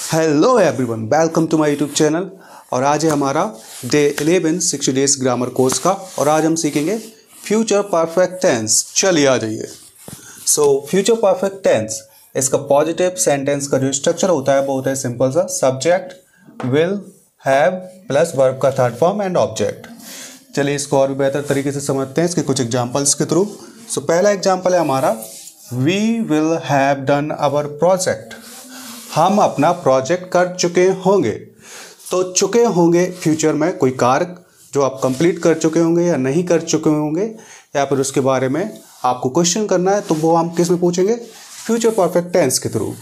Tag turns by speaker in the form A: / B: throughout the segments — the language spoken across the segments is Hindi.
A: Hello everyone, welcome to my YouTube channel. और आज है हमारा डे 11 60 डेज ग्रामर कोर्स का और आज हम सीखेंगे फ्यूचर परफेक्ट टेंस। चलिए आ जाइए। फ्यूचर परफेक्ट टेंस, इसका पॉजिटिव सेंटेंस का जो स्ट्रक्चर होता है वो होता है सिंपल सा, subject, will, have plus verb का थर्ड फॉर्म एंड ऑब्जेक्ट। चलिए इसको और भी बेहतर तरीके से समझते हैं इसके कुछ एग्जाम्पल्स के थ्रू। पहला एग्जाम्पल है हमारा, we will have done our project. हम अपना प्रोजेक्ट कर चुके होंगे। तो चुके होंगे फ्यूचर में कोई कार्य जो आप कंप्लीट कर चुके होंगे या नहीं कर चुके होंगे या फिर उसके बारे में आपको क्वेश्चन करना है, तो वो हम किस में पूछेंगे? फ्यूचर परफेक्ट टेंस के थ्रू।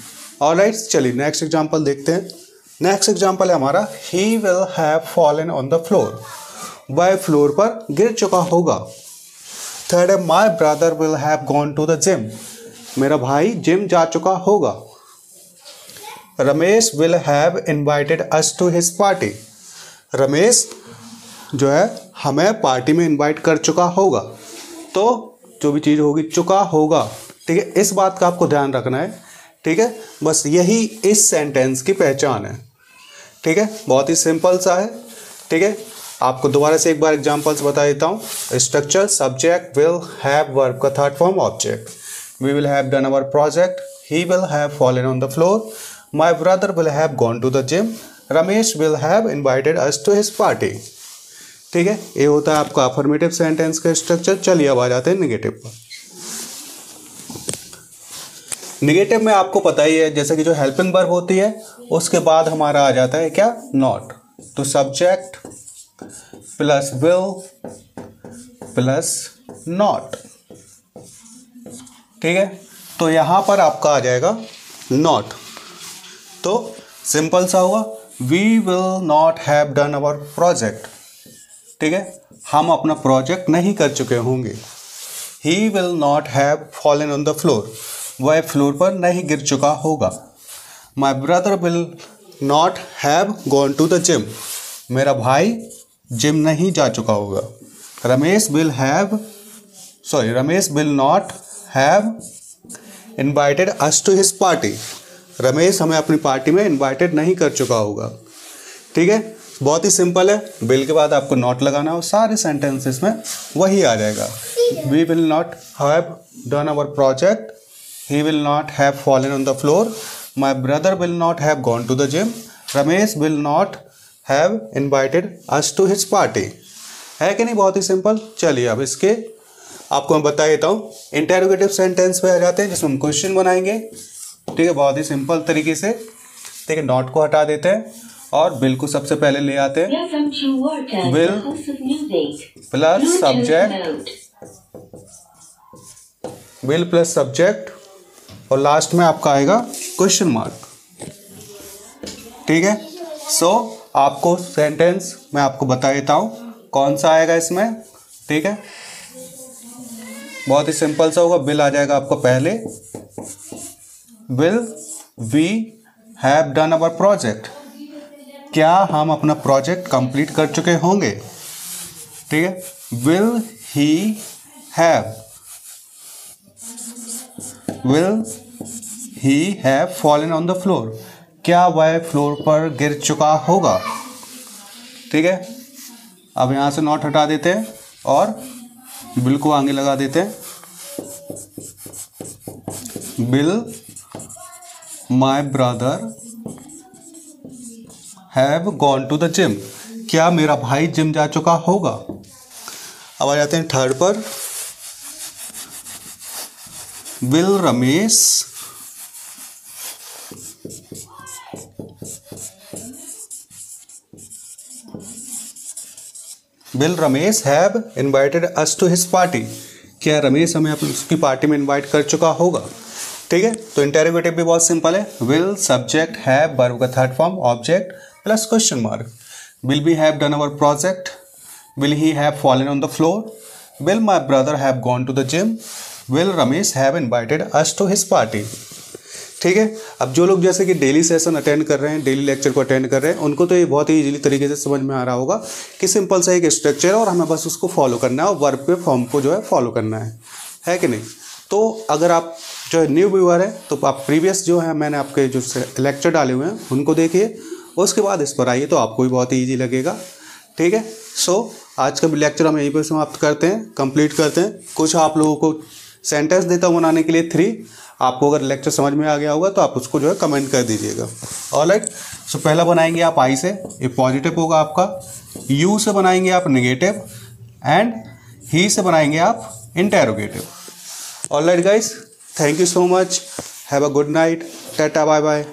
A: ऑलराइट, चलिए नेक्स्ट एग्जांपल देखते हैं। नेक्स्ट एग्जांपल है हमारा, he will have fallen on the floor. वह फ्लोर पर गिर चुका होगा। थर्ड है, my brother will have gone to the gym. मेरा भाई जिम जा चुका होगा। Ramesh will have invited us to his party. Ramesh जो है हमें पार्टी में इनवाइट कर चुका होगा। तो जो भी चीज़ होगी चुका होगा, ठीक है। इस बात का आपको ध्यान रखना है, ठीक है। बस यही इस सेंटेंस की पहचान है, ठीक है। बहुत ही सिंपल सा है, ठीक है। आपको दोबारा से एक बार एग्जांपल्स बता देता हूँ। Structure, subject, will, have, verb का third form, object. We will have done our project. He will have fallen on the floor. My brother will have gone to the gym. Ramesh will have invited us to his party. ठीक है, ये होता है आपका अफर्मेटिव सेंटेंस का स्ट्रक्चर। चलिए अब आ जाते हैं नेगेटिव पर। नेगेटिव में आपको पता ही है, जैसे कि जो हेल्पिंग वर्ब होती है उसके बाद हमारा आ जाता है क्या? नॉट। तो subject plus will plus not, ठीक है। तो यहां पर आपका आ जाएगा नॉट। तो सिंपल सा होगा, we will not have done our project, ठीक है। हम अपना प्रोजेक्ट नहीं कर चुके होंगे। He will not have fallen on the floor. वह फ्लोर पर नहीं गिर चुका होगा। My brother will not have gone to the gym. मेरा भाई जिम नहीं जा चुका होगा। Ramesh will not have invited us to his party. Ramesh हमें अपनी पार्टी में इनवाइटेड नहीं कर चुका होगा, ठीक है। बहुत ही सिंपल है। विल के बाद आपको नॉट लगाना है और सारे सेंटेंसेस में वही आ जाएगा। We will not have done our project. He will not have fallen on the floor. My brother will not have gone to the gym. Ramesh will not have invited us to his party. है कि नहीं? बहुत ही सिंपल। चलिए अब इसके आपको मैं बता देता हूँ। इंटेरोगेटिव सेंटेंस पे आ जाते हैं जिसमें हम क्वेश्चन बनाएंगे, ठीक है। बहुत ही सिंपल तरीके से, ठीक है। नॉट को हटा देते हैं और विल को सबसे पहले ले आते हैं। Will plus subject, will plus subject और लास्ट में आपका आएगा क्वेश्चन मार्क, ठीक है। आपको सेंटेंस मैं आपको बता देता हूँ कौन सा आएगा इसमें, ठीक है। बहुत ही सिंपल सा होगा। विल आ जाएगा आपको पहले, will we have done our project. क्या हम अपना प्रोजेक्ट कंप्लीट कर चुके होंगे, ठीक है। Will he have fallen on the floor. क्या वह फ्लोर पर गिर चुका होगा, ठीक है। अब यहां से नॉट हटा देते हैं और विल को आगे लगा देते हैं। Will my brother have gone to the gym. क्या मेरा भाई जिम जा चुका होगा। अब आ जाते हैं थर्ड पर। Will Ramesh have invited us to his party. क्या रमेश हमें अपनी उसकी पार्टी में इन्वाइट कर चुका होगा, ठीक है। तो इंटेरोगेटिव भी बहुत सिंपल है। विल सब्जेक्ट हैव वर्ब का third form, object plus question mark. Will we have done our project. Will he have fallen on the floor. Will my brother have gone to the gym. Will Ramesh have invited us to his party, ठीक है। अब जो लोग जैसे कि डेली सेशन अटेंड कर रहे हैं, डेली लेक्चर को अटेंड कर रहे हैं, उनको तो ये बहुत ही इजीली तरीके से समझ में आ रहा होगा कि सिंपल सा एक स्ट्रक्चर है और हमें बस उसको फॉलो करना है और वर्ब के फॉर्म को जो है फॉलो करना है कि नहीं। तो अगर आप जो न्यू व्यूअर है तो आप प्रीवियस जो है मैंने आपके जो लेक्चर डाले हुए हैं उनको देखिए, उसके बाद इस पर आइए तो आपको भी बहुत ईजी लगेगा। ठीक है, सो आज का लेक्चर हम यहीं पर समाप्त करते हैं, कंप्लीट करते हैं। कुछ आप लोगों को सेंटेंस देता हूँ बनाने के लिए 3। आपको अगर लेक्चर समझ में आ गया होगा तो आप उसको जो है कमेंट कर दीजिएगा। ऑलराइट, सो पहला बनाएंगे आप आई से, ये पॉजिटिव होगा आपका। यू से बनाएंगे आप नेगेटिव एंड ही से बनाएंगे आप interrogative. Alright guys, thank you so much, have a good night, tata bye bye.